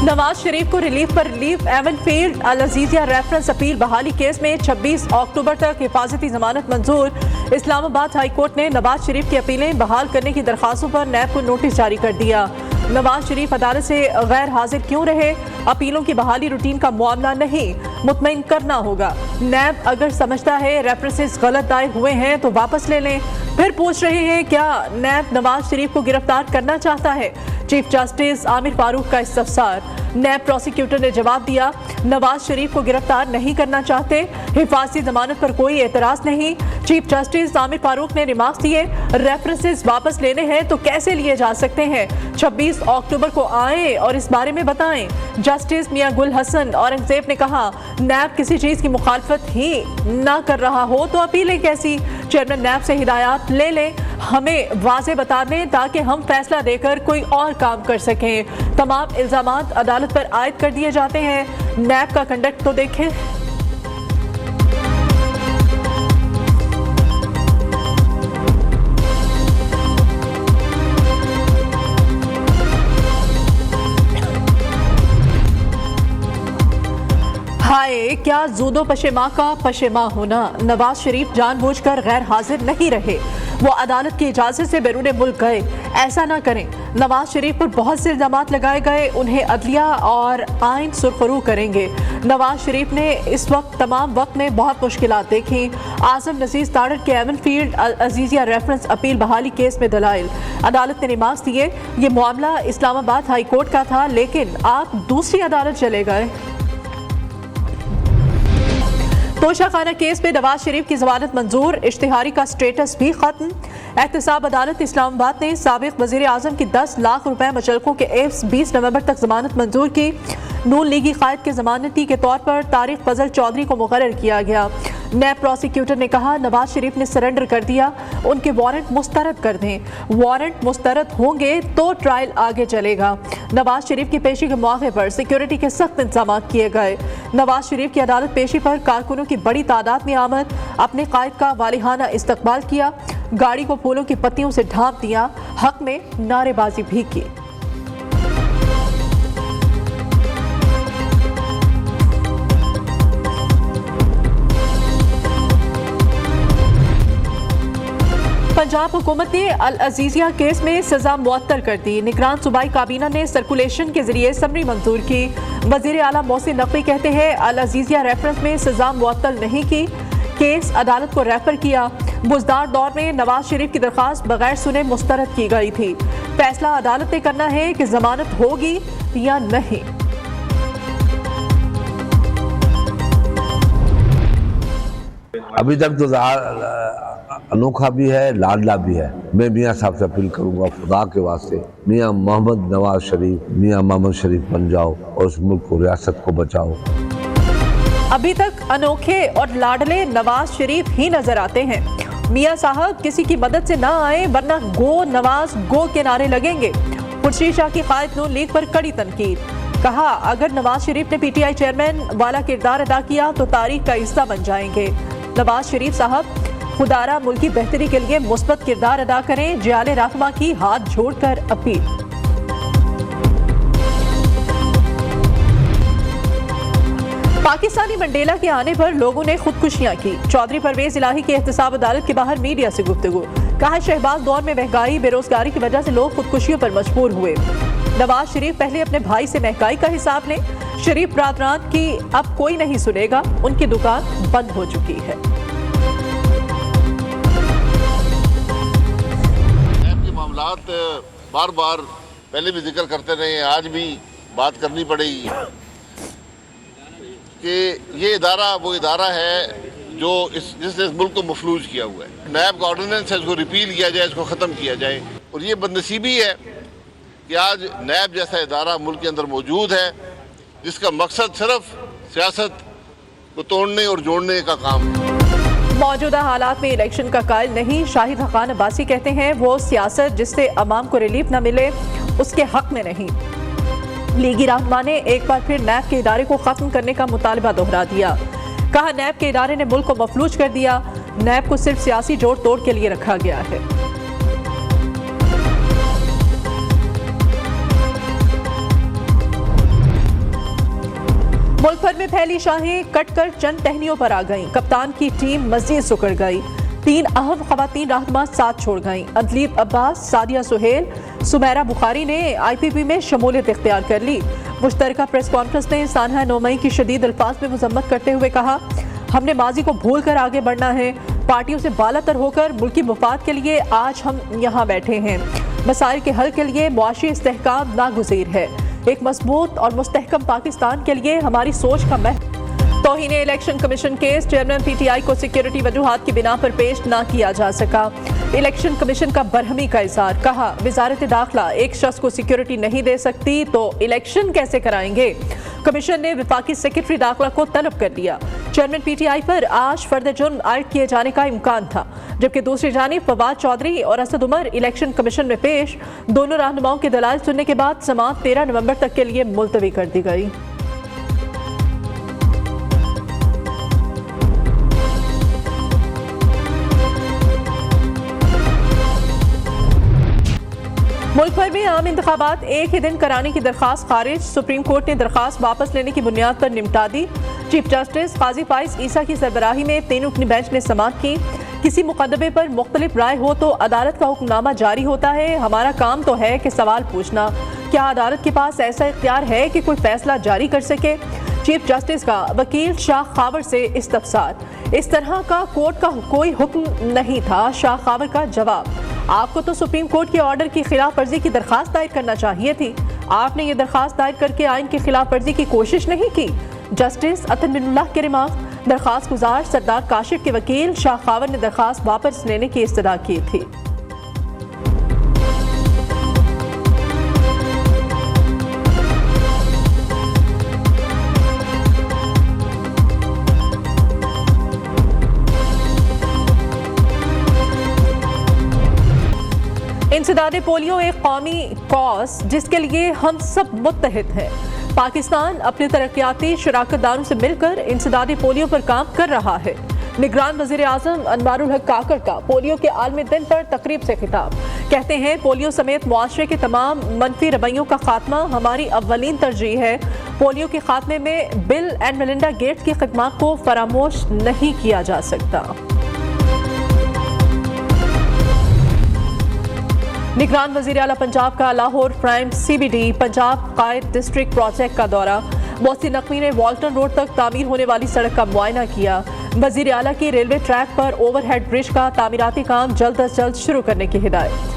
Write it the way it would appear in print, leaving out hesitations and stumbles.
नवाज शरीफ को रिलीफ पर relief. Avenfield अल Azizia reference appeal बहाली केस में 26 अक्टूबर तक हिफाजती जमानत मंजूर। इस्लामाबाद हाई कोर्ट ने नवाज शरीफ की अपीलें बहाल करने की दरखास्तों पर नैब को नोटिस जारी कर दिया। नवाज शरीफ अदालत से गैर हाजिर क्यों रहे? अपीलों की बहाली रूटीन का मामला नहीं, मुतमईन करना होगा। नैब अगर समझता है रेफरेंसेस गलत दायर हुए हैं तो वापस ले लें। फिर पूछ रहे हैं क्या नैब नवाज शरीफ को गिरफ्तार करना चाहता है? चीफ जस्टिस आमिर फारूक का इस्तफसार। नैब प्रोसिक्यूटर ने जवाब दिया, नवाज शरीफ को गिरफ्तार नहीं करना चाहते, हिफाजती जमानत पर कोई एतराज नहीं। चीफ जस्टिस आमिर फारूक ने रिमार्क्स दिए, रेफरेंसेस वापस लेने हैं तो कैसे लिए जा सकते हैं? 26 अक्टूबर को आए और इस बारे में बताएं। जस्टिस मियां गुल हसन औरंगजेब ने कहा, नैब किसी चीज की मुखालफत ही ना कर रहा हो तो अपीलें कैसी? चेयरमैन नैब से हिदायत ले लें, हमें वाज़े बता दें ताकि हम फैसला देकर कोई और काम कर सकें। तमाम इल्जामात अदालत पर आयद कर दिए जाते हैं। नैब का कंडक्ट तो देखें। हाय, क्या जूदो पशेमा का पशेमा होना। नवाज शरीफ जानबूझकर गैर हाजिर नहीं रहे, वो अदालत की इजाजत से बैरून मुल्क गए। ऐसा ना करें। नवाज शरीफ पर बहुत से इल्जामात लगाए गए, उन्हें अदलिया और आइन सुरखरू करेंगे। नवाज शरीफ ने इस वक्त तमाम वक्त में बहुत मुश्किलात देखी। आजम नजीर ताड़र के एवनफील्ड अल अजीजिया रेफरेंस अपील बहाली केस में दलाइल। अदालत ने रिमार्क्स दिए, ये मामला इस्लामाबाद हाई कोर्ट का था लेकिन आप दूसरी अदालत चले गए। तोशाखाना केस में नवाज शरीफ की जमानत मंजूर, इश्तिहारी का स्टेटस भी खत्म। एहतसाब अदालत इस्लामाबाद ने साबिक वजीर आजम की 10 लाख रुपए मुचलकों के एवज 20 नवंबर तक जमानत मंजूर की। नून लीगी कायद के जमानती के तौर पर तारिक फजल चौधरी को मुकर्रर किया गया। नैब प्रोसिक्यूटर ने कहा, नवाज शरीफ ने सरेंडर कर दिया, उनके वारंट मुस्तरद कर दें। वारंट मुस्तरद होंगे तो ट्रायल आगे चलेगा। नवाज शरीफ की पेशी के मौके पर सिक्योरिटी के सख्त इंतजाम किए गए। नवाज शरीफ की अदालत पेशी पर कारकुनों की बड़ी तादाद में आमद, अपने कायद का वालिहाना इस्तकबाल किया, गाड़ी को फूलों की पत्तियों से ढांप दिया, हक में नारेबाजी भी की। पंजाब हुकूमत ने अल अजीजिया केस में सजा मुअत्तल कर दी। निगरान सूबाई काबीना ने सर्कुलेशन के जरिए समरी मंजूर की। वजीर आला मोहसिन नकवी कहते हैं, अल अजीजिया रेफरेंस में सजा मुअत्तल नहीं की, केस अदालत को रेफर किया। बुजदार दौर में नवाज शरीफ की दरख्वास्त बगैर सुने मुस्तरद की गई थी। फैसला अदालत ने करना है कि जमानत होगी या नहीं। अभी तक तो अनोखा भी है, लाडला भी है। मैं मियाँ साहब से अपील करूंगा, खुदा के वास्ते मियाँ मोहम्मद नवाज शरीफ, मियाँ मोहम्मद शरीफ बन जाओ और उस मुल्क को, रियासत को बचाओ। अभी तक अनोखे और लाडले नवाज शरीफ ही नजर आते हैं। मियाँ साहब किसी की मदद से ना आए वरना गो नवाज गो के नारे लगेंगे। खुर्शीद शाह की कायद नून लीग पर कड़ी तनकीद। कहा, अगर नवाज शरीफ ने पीटीआई चेयरमैन वाला किरदार अदा किया तो तारीख का हिस्सा बन जाएंगे। नवाज शरीफ साहब खुदारा मुल्क की बेहतरी के लिए मुस्बत किरदार अदा करें। जियाले रहमा की हाथ जोड़कर अपील। पाकिस्तानी मंडेला के आने पर लोगों ने खुदकुशियां की। चौधरी परवेज इलाही की एहतसाब अदालत के बाहर मीडिया से गुफ्तगू। कहा, शहबाज दौर में महंगाई बेरोजगारी की वजह से लोग खुदकुशियों पर मजबूर हुए। नवाज शरीफ पहले अपने भाई से महंगाई का हिसाब लें। शरीफ बरादरान की अब कोई नहीं सुनेगा, उनकी दुकान बंद हो चुकी है। बार बार पहले भी जिक्र करते रहे, आज भी बात करनी पड़ेगी कि ये इदारा वो इदारा है जो जिसने इस मुल्क को मफलूज किया हुआ है। नैब का ऑर्डिनेंस है, इसको रिपील किया जाए, इसको ख़त्म किया जाए। और ये बदनसीबी है कि आज नैब जैसा इदारा मुल्क के अंदर मौजूद है जिसका मकसद सिर्फ सियासत को तोड़ने और जोड़ने का काम है। मौजूदा हालात में इलेक्शन का कायल नहीं। शाहिद हकान अब्बासी कहते हैं, वो सियासत जिससे अवाम को रिलीफ न मिले उसके हक में नहीं। लीगी रहनुमा ने एक बार फिर नैब के इदारे को खत्म करने का मुतालबा दोहरा दिया। कहा, नैब के इदारे ने मुल्क को मफलूज कर दिया। नैब को सिर्फ सियासी जोड़ तोड़ के लिए रखा गया है। मुल्क भर में फैली शाहें कटकर चंद टहनियों पर आ गईं। कप्तान की टीम मजीद सुकड़ गई। 3 अहम खवातीन रहनुमा साथ छोड़ गईं। अदलीब अब्बास, सादिया सुहेल, सुमेरा बुखारी ने IPP में शमूलियत इख्तियार कर ली। मुश्तरका प्रेस कॉन्फ्रेंस में सानहा नौमई की शदीद अल्फाज में मजम्मत करते हुए कहा, हमने माजी को भूल कर आगे बढ़ना है। पार्टियों से बालातर होकर मुल्की मुफाद के लिए आज हम यहाँ बैठे हैं। मसाइल के हल के लिए मुआशी इस्तेहकाम नागुज़ीर है। एक मजबूत और मुस्तहकम पाकिस्तान के लिए हमारी सोच का तौहीन इलेक्शन कमीशन केस चेयरमैन PTI को सिक्योरिटी वजूहात की बिना पर पेश ना किया जा सका। इलेक्शन कमीशन का बरहमी का इज़हार। कहा, वजारत दाखिला एक शख्स को सिक्योरिटी नहीं दे सकती तो इलेक्शन कैसे कराएंगे। कमीशन ने वफाकी सेक्रेटरी दाखिला को तलब कर लिया। चेयरमैन PTI पर आज फर्द जुर्म आयद किए जाने का इम्कान था, जबकि दूसरी जानिब फवाद चौधरी और असद उमर इलेक्शन कमीशन में पेश। दोनों रहनुमाओं के दलाइल सुनने के बाद समाअत 13 नवंबर तक के लिए मुलतवी कर दी गई। मुल्क भर में आम इंतखाबात एक ही दिन कराने की दरखास्त खारिज। सुप्रीम कोर्ट ने दरखास्त वापस लेने की बुनियाद पर निपटा दी। चीफ जस्टिस काजी फाइज ईसा की सरबराही में 3 रुकनी बेंच ने समाअत की। किसी मुकदमे पर मुख्तलिफ राय हो तो अदालत का हुक्मनामा जारी होता है। हमारा काम तो है कि सवाल पूछना, क्या अदालत के पास ऐसा इख्तियार है कि कोई फैसला जारी कर सके। चीफ जस्टिस का वकील शाह खावर से इस्तफसार। इस तरह का कोर्ट का कोई हुक्म नहीं था। शाह खावर का जवाब, आपको तो सुप्रीम कोर्ट के ऑर्डर की खिलाफ वर्जी की दरखास्त दायर करना चाहिए थी। आपने ये दरखास्त दायर करके आइन की खिलाफ वर्जी की कोशिश नहीं की। जस्टिस अतन बिनुल्लाह के रिमार्क। दरखास्त गुजार सरदार काशिफ के वकील शाह खावर ने दरखास्त वापस लेने की इस्तदा की थी। इंसदादे पोलियो एक कौमी कॉज जिसके लिए हम सब मुत्तहिद हैं। पाकिस्तान अपने तरक्याती शराकतदारों से मिलकर इंसदादे पोलियो पर काम कर रहा है। निगरान वज़ीर आज़म अनवारुल हक काकड़ का पोलियो के आलमी दिन पर तकरीब से खिताब। कहते हैं, पोलियो समेत मुआशरे के तमाम मनफी रवैयों का खात्मा हमारी अव्वलीन तरजीह है। पोलियो के खात्मे में बिल एंड मेलिंडा गेट्स की खिदमत को फरामोश नहीं किया जा सकता। निगरान वज़ीर आला पंजाब का लाहौर प्राइम CBD पंजाब कायद डिस्ट्रिक्ट प्रोजेक्ट का दौरा। मोहसिन नकवी ने वॉल्टन रोड तक तामीर होने वाली सड़क का मुआयना किया। वज़ीर आला की रेलवे ट्रैक पर ओवरहेड ब्रिज का तामीराती काम जल्द अज जल्द शुरू करने की हिदायत।